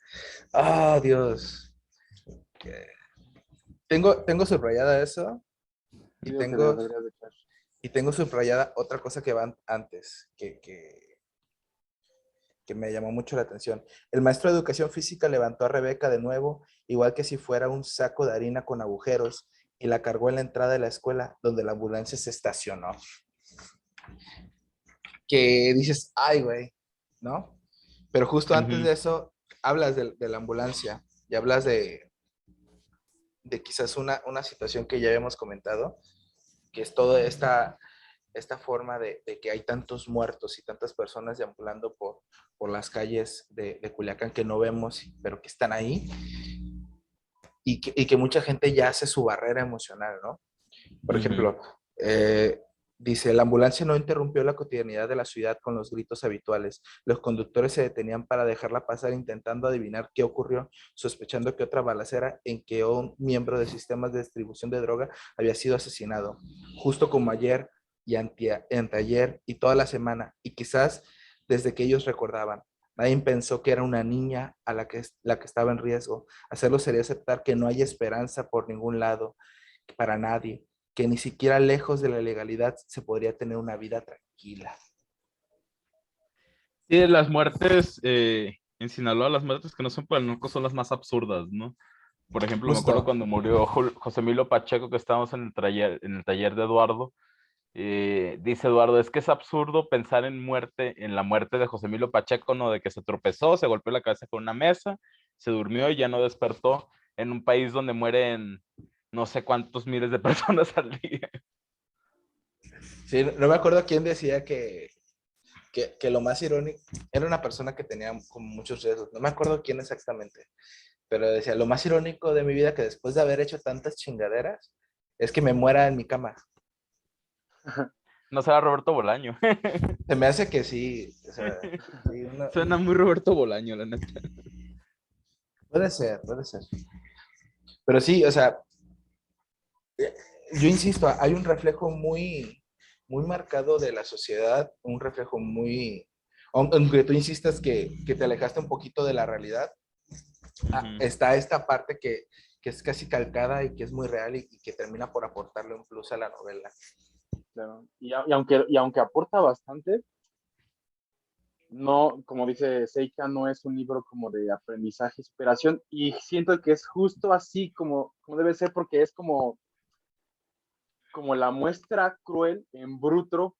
oh Dios, tengo subrayada eso Yo y digo que tengo, deberías de echar. y tengo subrayada otra cosa que va antes, que me llamó mucho la atención. El maestro de educación física levantó a Rebeca de nuevo, igual que si fuera un saco de harina con agujeros, y la cargó en la entrada de la escuela, donde la ambulancia se estacionó. Que dices, ay, güey, ¿no? Pero justo antes Ujú. de eso, hablas de la ambulancia y hablas de quizás una situación que ya habíamos comentado, que es toda esta forma de que hay tantos muertos y tantas personas deambulando por las calles de Culiacán que no vemos, pero que están ahí, y que mucha gente ya hace su barrera emocional, ¿no? Por Ujú. ejemplo, dice, la ambulancia no interrumpió la cotidianidad de la ciudad con los gritos habituales. Los conductores se detenían para dejarla pasar intentando adivinar qué ocurrió, sospechando que otra balacera en que un miembro de sistemas de distribución de droga había sido asesinado, justo como ayer y anteayer y toda la semana, y quizás desde que ellos recordaban. Nadie pensó que era una niña a la que estaba en riesgo. Hacerlo sería aceptar que no hay esperanza por ningún lado para nadie, que ni siquiera lejos de la legalidad se podría tener una vida tranquila. Sí, las muertes en Sinaloa, las muertes que no son por el narco son las más absurdas, ¿no? Por ejemplo, me acuerdo Justo. cuando murió José Emilio Pacheco, que estábamos en el taller de Eduardo. Dice Eduardo, es que es absurdo pensar en la muerte de José Emilio Pacheco, ¿no? De que se tropezó, se golpeó la cabeza con una mesa, se durmió y ya no despertó en un país donde mueren no sé cuántos miles de personas al día. Sí, no me acuerdo quién decía que lo más irónico era una persona que tenía como muchos riesgos. No me acuerdo quién exactamente, pero decía, lo más irónico de mi vida que después de haber hecho tantas chingaderas es que me muera en mi cama. No será Roberto Bolaño. Se me hace que sí, o sea, sí, Suena muy Roberto Bolaño, la neta. puede ser, puede ser. Pero sí, o sea, yo insisto, hay un reflejo muy marcado de la sociedad, un reflejo aunque tú insistas que te alejaste un poquito de la realidad, Ujú. está esta parte que es casi calcada y que es muy real y que termina por aportarle un plus a la novela. Claro. Y aunque aporta bastante, no, como dice Seika, no es un libro como de aprendizaje y superación, y siento que es justo así como debe ser, porque es como como la muestra cruel en bruto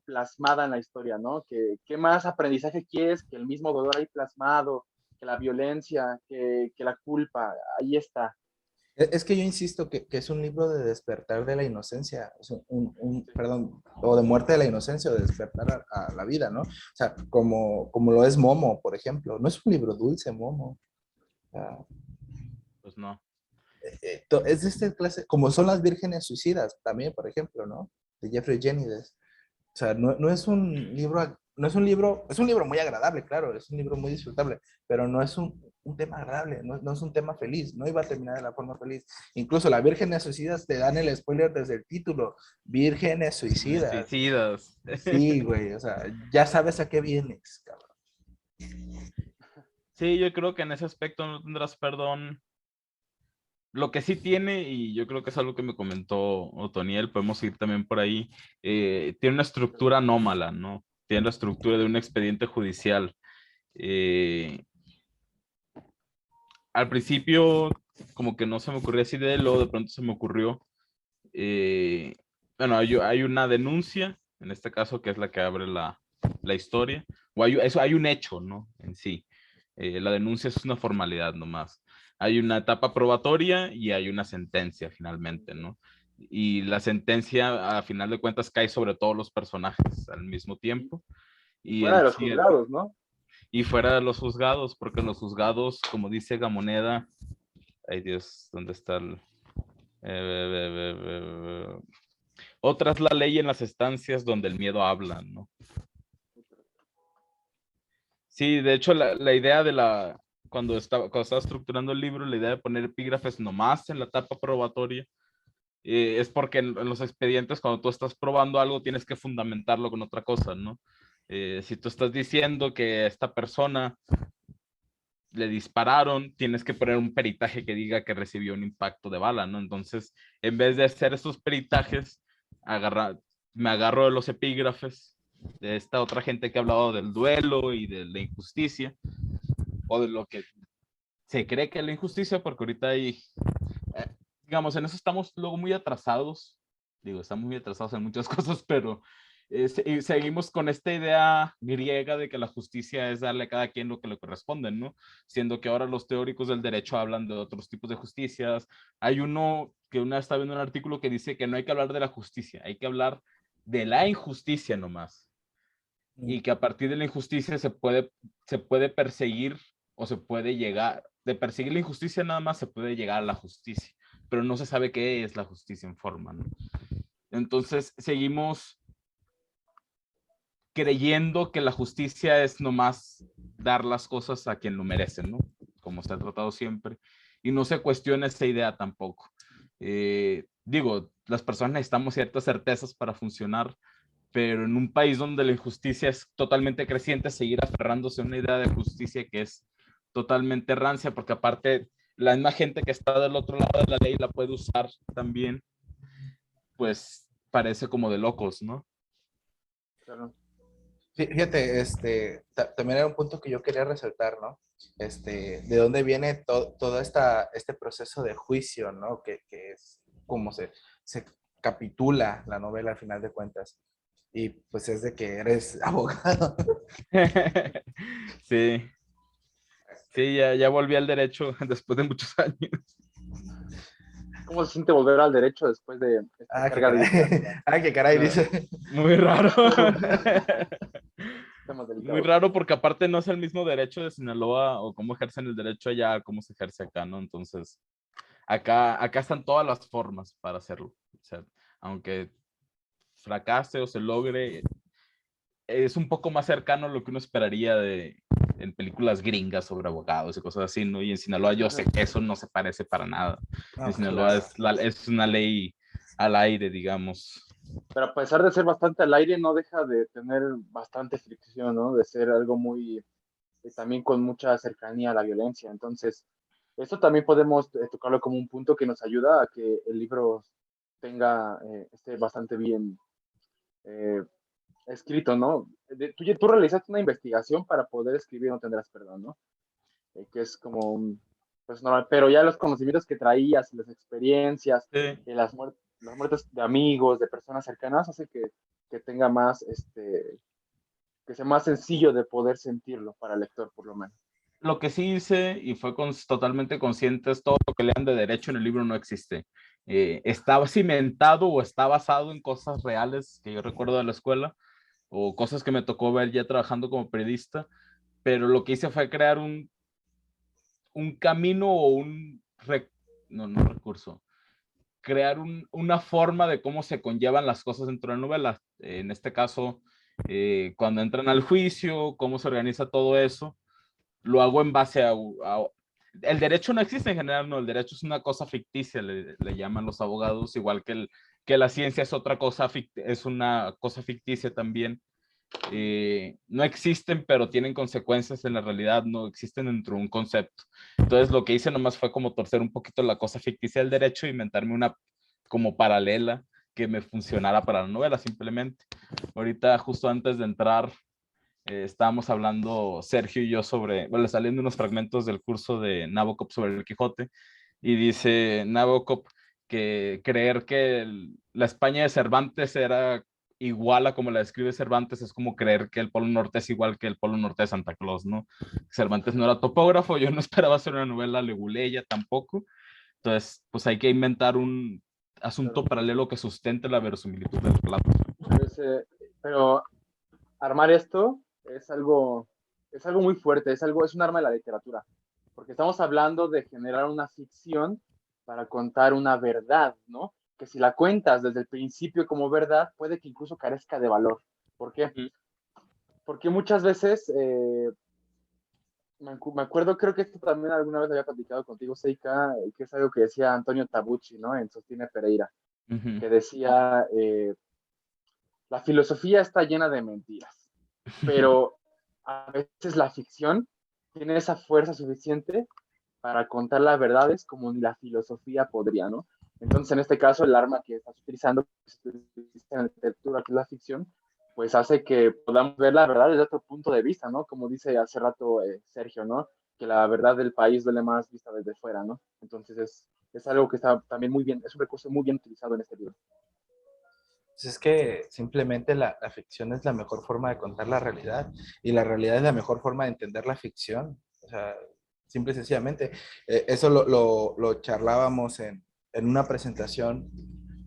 plasmada en la historia, ¿no? ¿Qué más aprendizaje quieres que el mismo dolor ahí plasmado, que la violencia, que la culpa? Ahí está. Es que yo insisto que es un libro de despertar de la inocencia, es Sí. perdón, o de muerte de la inocencia, o de despertar a la vida, ¿no? O sea, como lo es Momo, por ejemplo. No es un libro dulce, Momo. O sea, Pues no. es de esta clase, como son las vírgenes suicidas, también, por ejemplo, ¿no? De Jeffrey Genides. O sea, no es un libro, no es un libro, es un libro muy agradable, claro, es un libro muy disfrutable, pero no es un tema agradable, no es un tema feliz, no iba a terminar de la forma feliz. Incluso las vírgenes suicidas te dan el spoiler desde el título, vírgenes suicidas. Suicidas. Sí, güey, o sea, ya sabes a qué vienes, cabrón. Sí, yo creo que en ese aspecto no tendrás perdón. Lo que sí tiene, y yo creo que es algo que me comentó Otoniel, podemos ir también por ahí, tiene una estructura anómala, ¿no? Tiene la estructura de un expediente judicial. Eh, Al principio, como que no se me ocurría así de él, luego de pronto se me ocurrió. eh, bueno, hay una denuncia, en este caso, que es la que abre la historia, o hay un hecho, ¿no? En sí. La denuncia es una formalidad nomás. Hay una etapa probatoria y hay una sentencia finalmente, ¿no? Y la sentencia, a final de cuentas, cae sobre todos los personajes al mismo tiempo. Y Y fuera de en los sí, juzgados, ¿no? y fuera de los juzgados, porque en los juzgados, como dice Gamoneda, ay Dios, ¿dónde está el? Otra es la ley en las estancias donde el miedo habla, ¿no? Sí, de hecho, la idea de cuando estaba estructurando el libro, la idea de poner epígrafes nomás en la etapa probatoria, es porque en los expedientes, cuando tú estás probando algo, tienes que fundamentarlo con otra cosa, ¿no? Si tú estás diciendo que a esta persona le dispararon, tienes que poner un peritaje que diga que recibió un impacto de bala, ¿no? Entonces, en vez de hacer esos peritajes, me agarro de los epígrafes de esta otra gente que ha hablado del duelo y de la injusticia, o de lo que se cree que es la injusticia, porque ahorita hay, digamos, en eso estamos luego muy atrasados, digo, estamos muy atrasados en muchas cosas, pero y seguimos con esta idea griega de que la justicia es darle a cada quien lo que le corresponde, ¿no? Siendo que ahora los teóricos del derecho hablan de otros tipos de justicias. Hay uno que una vez está viendo un artículo que dice que no hay que hablar de la justicia, hay que hablar de la injusticia nomás. Y que a partir de la injusticia se puede perseguir o se puede llegar, de perseguir la injusticia nada más se puede llegar a la justicia, pero no se sabe qué es la justicia en forma, ¿no? Entonces seguimos creyendo que la justicia es nomás dar las cosas a quien lo merecen, ¿no? Como se ha tratado siempre. Y no se cuestiona esa idea tampoco. Digo, las personas necesitamos ciertas certezas para funcionar, pero en un país donde la injusticia es totalmente creciente, seguir aferrándose a una idea de justicia que es totalmente rancia, porque aparte la misma gente que está del otro lado de la ley la puede usar también, pues parece como de locos, ¿no? Claro. Fíjate, también era un punto que yo quería resaltar, ¿no? De dónde viene todo este proceso de juicio, ¿no? Que es como se capitula la novela al final de cuentas. Y pues es de que eres abogado. Sí, sí, ya volví al derecho después de muchos años. ¿Cómo se siente volver al derecho después de esta Ah, qué carga de caray. literatura? Ah, qué caray, No, dice. muy raro. Temas Muy delicados. raro porque aparte no es el mismo derecho de Sinaloa o cómo ejercen el derecho allá, cómo se ejerce acá, ¿no? Entonces, acá están todas las formas para hacerlo. O sea, aunque fracase o se logre, es un poco más cercano a lo que uno esperaría en películas gringas sobre abogados y cosas así, ¿no? Y en Sinaloa yo sé que eso no se parece para nada. En No, Sinaloa claro. es una ley al aire, digamos. Pero a pesar de ser bastante al aire, no deja de tener bastante fricción, ¿no? De ser algo muy, también con mucha cercanía a la violencia. Entonces, esto también podemos tocarlo como un punto que nos ayuda a que el libro esté bastante bien eh, escrito, ¿no? Tú realizaste una investigación para poder escribir No Tendrás Perdón, ¿no? Que es como pues normal, pero ya los conocimientos que traías, las experiencias, Sí. las muertes, las muertes de amigos, de personas cercanas, hace que tenga más, que sea más sencillo de poder sentirlo para el lector, por lo menos. Lo que sí hice y fue totalmente consciente es todo lo que lean de derecho en el libro no existe. Está cimentado o está basado en cosas reales que yo recuerdo de la escuela o cosas que me tocó ver ya trabajando como periodista, pero lo que hice fue crear un camino o no recurso, crear una forma de cómo se conllevan las cosas dentro de la novela. En este caso, cuando entran al juicio, cómo se organiza todo eso, lo hago en base el derecho no existe en general, no, el derecho es una cosa ficticia, le llaman los abogados, igual que la ciencia es otra cosa, es una cosa ficticia también. No existen, pero tienen consecuencias en la realidad, no existen dentro de un concepto. Entonces lo que hice nomás fue como torcer un poquito la cosa ficticia del derecho e inventarme una como paralela que me funcionara para la novela simplemente. Ahorita justo antes de entrar estábamos hablando Sergio y yo sobre, bueno, saliendo unos fragmentos del curso de Nabokov sobre el Quijote y dice Nabokov que creer que la España de Cervantes era igual a como la describe Cervantes es como creer que el Polo Norte es igual que el Polo Norte de Santa Claus, ¿no? Cervantes no era topógrafo, yo no esperaba hacer una novela leguleya tampoco, entonces pues hay que inventar un asunto Claro. paralelo que sustente la verosimilitud del relato. Pero armar esto es algo muy fuerte, es un arma de la literatura, porque estamos hablando de generar una ficción para contar una verdad, ¿no? Que si la cuentas desde el principio como verdad, puede que incluso carezca de valor. ¿Por qué? Porque muchas veces, me acuerdo, creo que esto también alguna vez había platicado contigo, Seika, que es algo que decía Antonio Tabucci, ¿no? En Sostiene Pereira, Uh-huh. que decía, la filosofía está llena de mentiras, pero a veces la ficción tiene esa fuerza suficiente para contar las verdades como ni la filosofía podría, ¿no? Entonces, en este caso, el arma que estás utilizando, que se utiliza en la literatura, que es la ficción, pues hace que podamos ver la verdad desde otro punto de vista, ¿no? Como dice hace rato Sergio, ¿no? Que la verdad del país duele más vista desde fuera, ¿no? Entonces, es algo que está también muy bien, es un recurso muy bien utilizado en este libro. Pues es que simplemente la ficción es la mejor forma de contar la realidad y la realidad es la mejor forma de entender la ficción. O sea, simple y sencillamente. Eso lo charlábamos en una presentación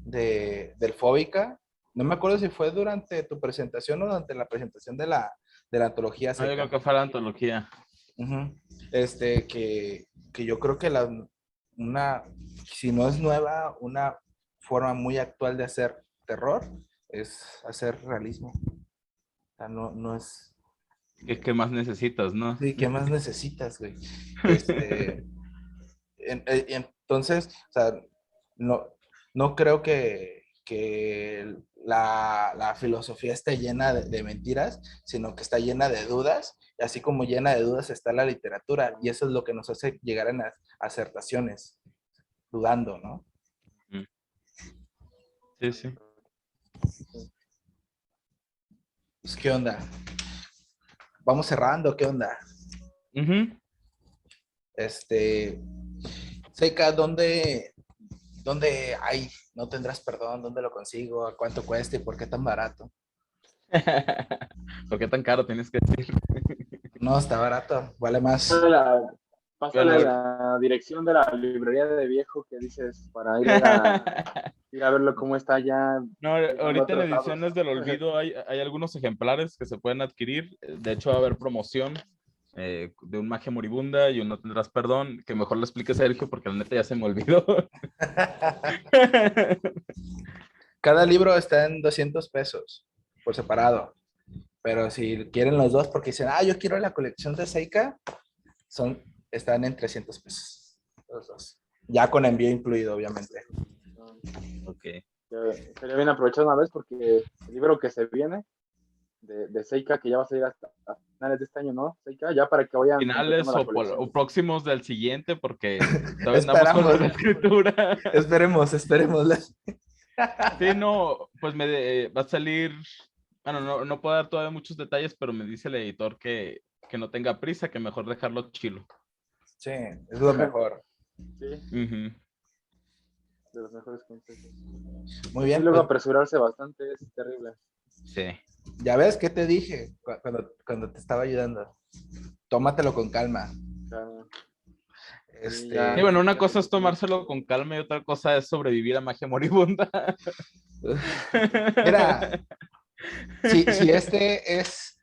del Fóbica. No me acuerdo si fue durante tu presentación o durante la presentación de la antología No, yo creo seca. que fue la antología. Ujú. Que yo creo que si no es nueva, una forma muy actual de hacer terror es hacer realismo. O sea, no es. ¿Qué más necesitas, no? Sí, ¿qué más necesitas, güey? Este, entonces, o sea, no, no creo que la filosofía esté llena de mentiras, sino que está llena de dudas, y así como llena de dudas está la literatura, y eso es lo que nos hace llegar a acertaciones, dudando, ¿no? Mm. Sí, sí. Pues, ¿qué onda? ¿Vamos cerrando? ¿Qué onda? Ujú. Seika, ¿dónde hay? No tendrás perdón, ¿dónde lo consigo? ¿A cuánto cuesta y por qué tan barato? ¿Por qué tan caro tienes que decir? No, está barato, vale más. La, Bueno, pásale la dirección de la librería de viejo que dices para ir a verlo cómo está ya no, llegando a ahorita en otros lados. Ediciones del Olvido hay algunos ejemplares que se pueden adquirir. De hecho, va a haber promoción de un Magia Moribunda y un No Tendrás Perdón, que mejor lo explique Sergio porque la neta ya se me olvidó. Cada libro está en 200 pesos por separado. Pero si quieren los dos porque dicen, yo quiero la colección de Seika, están en 300 pesos. Los dos. Ya con envío incluido, obviamente. Ok. Sería bien aprovechar una vez porque el libro que se viene de Seika, que ya va a salir hasta a finales de este año, ¿no? Seika, ya para que vayan completando Finales la o colección. próximos del siguiente porque todavía andamos con Esperamos, la escritura. esperemos. Sí, no, pues va a salir, bueno, no puedo dar todavía muchos detalles, pero me dice el editor que no tenga prisa, que mejor dejarlo chilo. Sí, es lo mejor. Sí, Ujú. de los mejores consejos. Muy Y bien, luego pues, apresurarse bastante es terrible. Sí. ya ves, ¿qué te dije cuando te estaba ayudando? Tómatelo con calma. O sea, sí, Este, Sí, bueno, una ya te cosa es entendí. tomárselo con calma y otra cosa es sobrevivir a magia moribunda. mira, si este es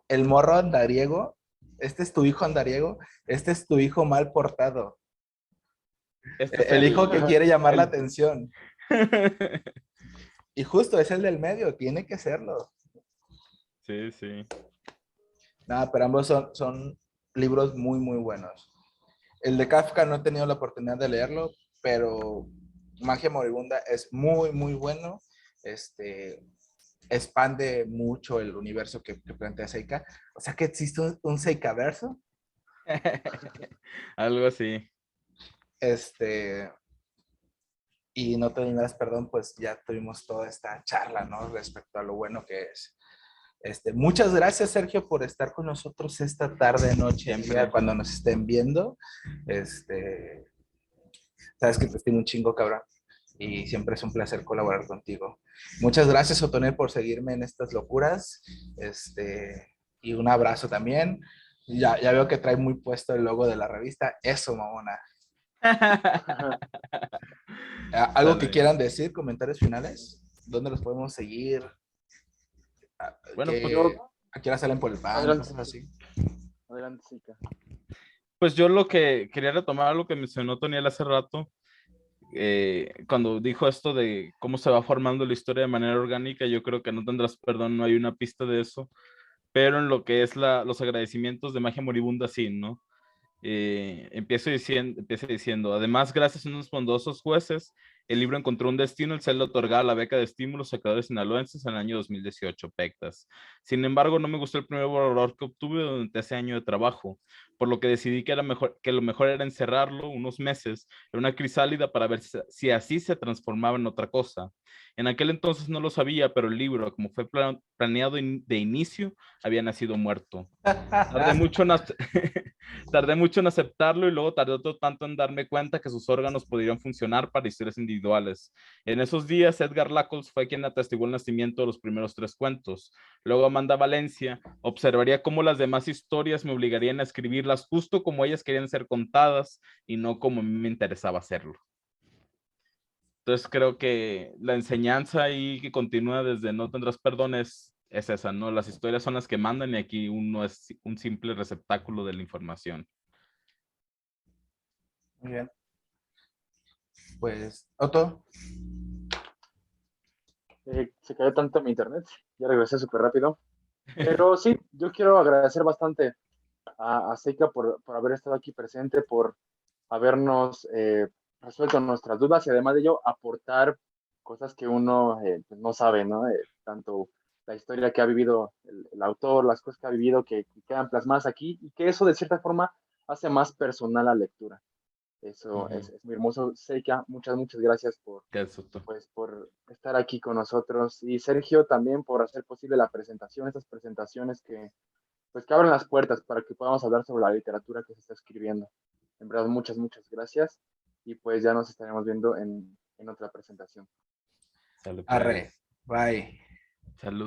el morro andariego, este es tu hijo andariego, este es tu hijo mal portado, Este es el hijo que quiere llamar la el... atención. Y justo es el del medio, tiene que serlo. Sí, sí. Nada, pero ambos son libros muy, muy buenos. El de Kafka no he tenido la oportunidad de leerlo, pero Magia Moribunda es muy, muy bueno. Expande mucho el universo que plantea Seika. O sea que existe un Seika verso. Algo así. Este, y no tendrás perdón, pues ya tuvimos toda esta charla, ¿no? Respecto a lo bueno que es. Muchas gracias, Sergio, por estar con nosotros esta tarde, noche, día, Siempre. cuando nos estén viendo. Sabes que te estimo un chingo, cabrón. Y siempre es un placer colaborar contigo. Muchas gracias, Otonel, por seguirme en estas locuras. Y un abrazo también. Ya veo que trae muy puesto el logo de la revista. Eso, mamona. ¿Algo que Sale. quieran decir? ¿Comentarios finales? ¿Dónde los podemos seguir? Bueno, pues, ¿Qué, Yo, ¿A qué hora salen por el pan? adelante, Cosas así. adelante, Zika. pues yo lo que quería retomar lo que mencionó Toniel hace rato, cuando dijo esto de cómo se va formando la historia de manera orgánica, yo creo que no tendrás perdón, no hay una pista de eso, pero en lo que es los agradecimientos de Magia Moribunda, sí, ¿no? Empieza diciendo, además, gracias a unos bondosos jueces, el libro encontró un destino, el ser le otorgaba la beca de estímulos a creadores sinaloenses en el año 2018, PECTAS. Sin embargo, no me gustó el primer valor que obtuve durante ese año de trabajo, por lo que decidí que lo mejor era encerrarlo unos meses en una crisálida para ver si así se transformaba en otra cosa. En aquel entonces no lo sabía, pero el libro, como fue planeado de inicio, había nacido muerto. Tardé mucho en, tardé mucho en aceptarlo y luego tardé otro tanto en darme cuenta que sus órganos podrían funcionar para historias individuales. En esos días, Edgar Lacols fue quien atestiguó el nacimiento de los primeros 3 cuentos. Luego Amanda Valencia observaría cómo las demás historias me obligarían a escribirlas justo como ellas querían ser contadas y no como a mí me interesaba hacerlo. Entonces creo que la enseñanza ahí que continúa desde No tendrás perdón es esa, ¿no? Las historias son las que mandan y aquí uno es un simple receptáculo de la información. Muy bien. Pues, Otto. Se cayó tanto mi internet, ya regresé súper rápido. Pero sí, yo quiero agradecer bastante a Seika por haber estado aquí presente, por habernos resuelto nuestras dudas y además de ello aportar cosas que uno pues no sabe, ¿no? Tanto la historia que ha vivido el autor, las cosas que ha vivido que quedan plasmadas aquí y que eso de cierta forma hace más personal la lectura. Eso Ujú. es muy hermoso. Seika, muchas, muchas gracias Eso. pues, por estar aquí con nosotros y Sergio también por hacer posible la presentación, estas presentaciones pues, que abren las puertas para que podamos hablar sobre la literatura que se está escribiendo. En verdad, muchas, muchas gracias y pues ya nos estaremos viendo en otra presentación. Sale Arre. pues. Bye. Saludos.